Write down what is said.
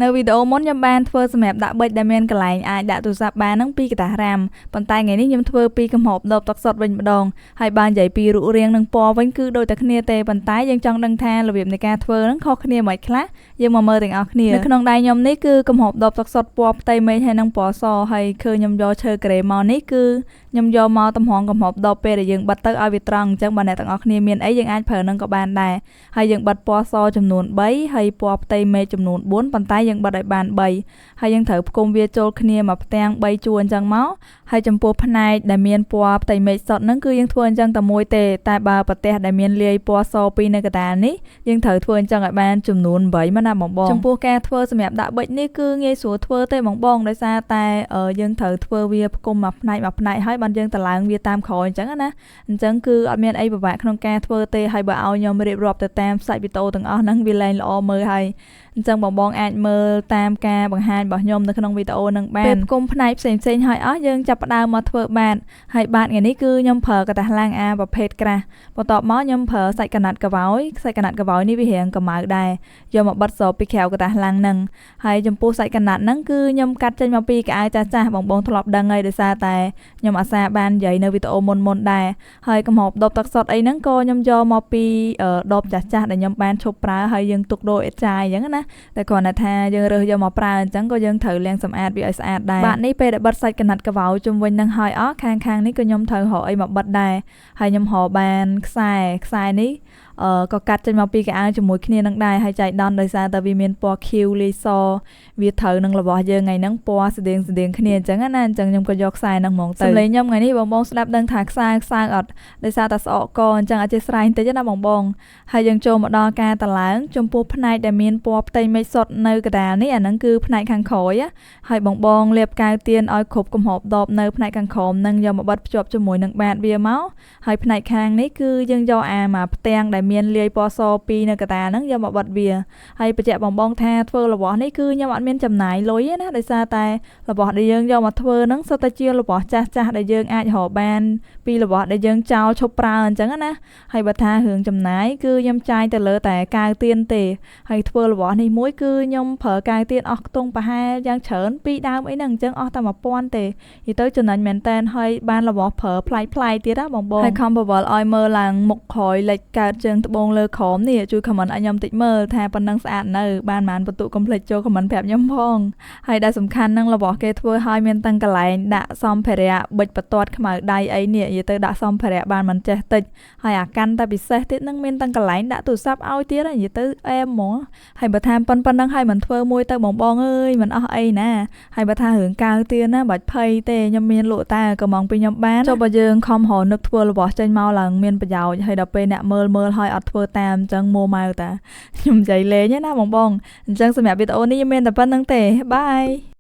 នៅវីដេអូមុនខ្ញុំបានធ្វើសម្រាប់ដាក់ប៊ិចដែលមានកន្លែងអាចដាក់ទូរស័ព្ទបានហ្នឹងពីกระดาษរ៉ាមប៉ុន្តែថ្ងៃនេះខ្ញុំធ្វើពីកំហបដបទឹកសុទ្ធវិញម្ដងហើយបាននិយាយពីរូបរាងនិងពណ៌វិញគឺដូចតែគ្នាទេប៉ុន្តែយើងចង់ដឹងថារបៀបនៃការធ្វើហ្នឹងខុសគ្នាមិនខ្លះយើងមកមើលទាំងអស់គ្នានៅក្នុងដៃខ្ញុំនេះគឺកំហបដបទឹកសុទ្ធពណ៌ផ្ទៃមេឃហើយនិងពណ៌សហើយឃើញខ្ញុំយកឈើការ៉េមកនេះគឺខ្ញុំយកមកតម្រង់កំហបដបពេលដែលយើងបិទទៅឲ្យវាត្រង់អញ្ចឹងបើអ្នកទាំងអស់គ្នាមានអីយើងអាចប្រើនឹងក៏បានដែរហើយយើងបិទពណ៌សចំនួន3ហើយពណ៌ផ្ទៃមេឃចំនួន4ប៉ុន្តែយើងបិទឲ្យបាន3ហើយយើងត្រូវផ្គុំវាចូលគ្នាមកផ្ទាំង3ជួរអញ្ចឹងមកហើយចំពោះផ្នែកដែលមានពណ៌ផ្ទៃមេឃសុទ្ធហ្នឹងគឺយើងធ្វើអញ្ចឹងតែមួយទេតែបើប្រទេសដែលមានលាយពណ៌សពីរនៅកណ្ដាលនេះយើងត្រូវធ្វើអញ្ចឹងឲ្យបានចំនួន8មកណាបងចំពោះការធ្វើសម្រាប់ដាក់ប៊ិចនេះគឺងាយស្រួលធ្វើទេបងដោយសារតែយើងត្រូវធ្វើវាផ្គុំមកផ្នែកហើយបានយើងតឡើងវាតាមក្រោយអញ្ចឹងណាអញ្ចឹងគឺអត់មានអីពិបាកក្នុងការធ្វើទេហើយបើឲ្យខ្ញុំរៀបរាប់ទៅតាមសាច់វីដេអូទាំងអស់ហ្នឹងវាលែងល្អមើលហើយអញ្ចឹងបងអាចមើលតាមការបង្ហាញរបស់ខ្ញុំនៅក្នុងវីដេអូហ្នឹងបានពេលផ្គុំផ្នែកផ្សេងហើយអស់យើងចាប់ផ្ដើមមកធ្វើបាតហើយបាតថ្ងៃនេះគឺខ្ញុំប្រើกระดาษឡាំងអាប្រភេទក្រាស់បន្ទាប់មកខ្ញុំប្រើសាច់កណាត់កវ៉ោយនេះវារាងកម្ៅដែរយកមកបិទស្របពីក្រៅกระดาษឡាំងហ្នឹងហើយចំពោះសាច់កណាត់ហ្នឹងគឺខ្ញុំកាត់ចេញមកពីកៅអៅចាស់បងធ្លាប់ដឹងហើយដោយសារតែខ្ញុំអាសាបាននិយាយនៅវីដេអូមុនដែរហើយកំហបដបទឹកសុទ្ធអីហ្នឹងក៏ខ្ញុំយកមកពីដបចាស់ដែលខ្ញុំបានឈប់ប្រើហើយយើងទុកដូរអេតចាយអញ្ចឹងណាតែគ្រាន់តែថាយើងរើសយកមកប្រើអញ្ចឹងក៏យើងត្រូវលាងសម្អាតវាឲ្យស្អាតដែរបាតនេះពេលដែលបិទសាច់កណាត់កវ៉ោជុំវិញនឹងហើយអស់ខាងនេះក៏ខ្ញុំត្រូវរកអីមកបិទដែរហើយខ្ញុំរកបានខ្សែនេះក៏កាត់ចេញមកពីកៅអៅជាមួយគ្នានឹងដែរហើយចែកដន់ដោយសារតែវាមានពណ៌ខៀវលាយសវាត្រូវនឹងរបស់យើងថ្ងៃហ្នឹងពណ៌ស្តៀងគ្នាអញ្ចឹងណាអញ្ចឹងខ្ញុំក៏យកខ្សែហ្នឹងហ្មងទៅសម្លេងខ្ញុំថ្ងៃនេះបងស្ដាប់ដឹងថាខ្សែអត់ដោយសារតែស្អកកអញ្ចឹងអធិស្ឋានបន្តិចណាបងហើយយើងចូលមកដល់ការតឡើងចំពោះផ្នែកដែលមានពណ៌ផ្ទៃមេឃសុទ្ធនៅកណ្ដាលនេះអាហ្នឹងគឺផ្នែកខាងក្រោយហើយបងលាបកៅទៀនឲ្យគ្រប់កំហបដបនៅផ្នែកខាងក្រោមហ្នឹងយកមកបិទភ្ជាប់ជាមួយនឹងបាតវាមកហើយផ្នែកខាងនេះគឺយើងយកមកផ្ទាំងដែលមានលាយពណ៌សពីនៅកណ្ដាលហ្នឹងយកមកបិទវាហើយបញ្ជាក់បងថាធ្វើរបស់នេះគឺខ្ញុំអត់មានចំណាយលុយទេណាដោយសារតែរបស់ដែលយើងយកមកធ្វើហ្នឹងសុទ្ធតែជារបស់ចាស់ដែលយើងអាចរកបានពីរបស់ដែលយើងចោលឈប់ប្រើអញ្ចឹងណាហើយបើថារឿងចំណាយគឺខ្ញុំចាយទៅលើតែកៅទៀនទេហើយធ្វើរបស់នេះមួយគឺខ្ញុំប្រើកៅទៀនអស់ខ្ទង់ប្រហែលយ៉ាងច្រើន2ដើមអីហ្នឹងអញ្ចឹងអស់តែ1000ទេនិយាយទៅចំណេញមែនតើហើយបានរបស់ប្រើប្លែកទៀតណាបងហើយខំបវល់ឲ្យមើលឡើងមុខក្រោយលេចកើតជើងត្បូងលើក្រោមនេះជួយ comment ឲ្យខ្ញុំតិចមើលថាប៉ុណ្ណឹងស្អាតនៅបានបានបន្ទុកកុំភ្លេចចូល comment ប្រាប់ខ្ញុំផងហើយដែលសំខាន់នឹងរបស់គេធ្វើឲ្យមានតាំងកន្លែងដាក់សម្ភារៈប៊ិចបន្ទាត់ខ្មៅដៃអីនេះនិយាយទៅដាក់សម្ភារៈបានមិនចេះតិចហើយអាកាន់តែពិសេសទៀតនឹងមានតាំងកន្លែងដាក់ទូរស័ព្ទឲ្យទៀតនិយាយទៅអែមហ្មងហើយបើថាប៉ុណ្ណឹងហើយមិនធ្វើមួយទៅបងអើយមិនអស់អីណាហើយបើថារឿងកៅទៀនណាបាច់ភ័យទេខ្ញុំមានលក់តែកំងពីខ្ញុំបានចុះបើយើងខំរនឹកធ្វើរបស់ចេញមកឡើងមានប្រយោជន៍ហើយដល់ពេលអ្នកមើលហើយអត់ធ្វើតាមអញ្ចឹងមួម៉ៅតាខ្ញុំនិយាយលេងណាបងអញ្ចឹងសម្រាប់វីដេអូនេះខ្ញុំមានតែប៉ុណ្្នឹងទេបាយ